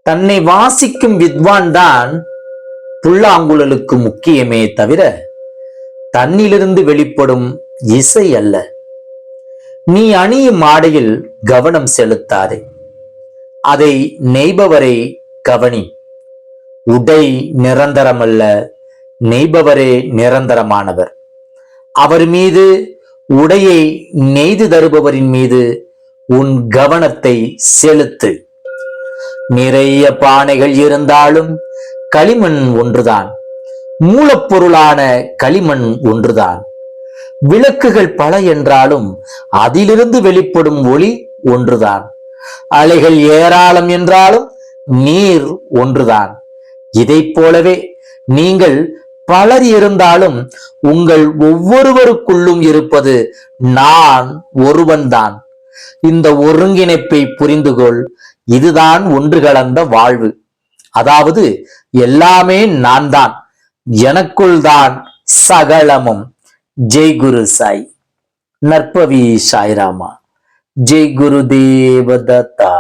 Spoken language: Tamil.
தன்னை வாசிக்கும் வித்வான் தான் புல்லாங்குழலுக்கு முக்கியமே தவிர தன்னிலிருந்து வெளிப்படும் இசை அல்ல. நீ அணியும் ஆடையில் கவனம் செலுத்தாதே, அதை நெய்பவரை கவனி. உடை நிரந்தரமல்ல, நெய்பவரே நிரந்தரமானவர். அவர் மீது, உடையை நெய்து தருபவரின் மீது உன் கவனத்தை செலுத்து. நிறைய பானைகள் இருந்தாலும் களிமண் ஒன்றுதான், மூலப்பொருளான களிமண் ஒன்றுதான். விளக்குகள் பல என்றாலும் அதிலிருந்து வெளிப்படும் ஒளி ஒன்றுதான். அலைகள் ஏராளம் என்றாலும் நீர் ஒன்றுதான். இதை போலவே நீங்கள் பலர் இருந்தாலும் உங்கள் ஒவ்வொருவருக்குள்ளும் இருப்பது நான் ஒருவன்தான். இந்த ஒருங்கிணைப்பை புரிந்துகொள். இதுதான் ஒன்று கலந்த வாழ்வு. அதாவது எல்லாமே நான் தான், எனக்குள் தான் சகலமும். ஜெய் குரு சாய். நற்பவி சாய்ராமா. ஜெய் குரு தேவதத்தா.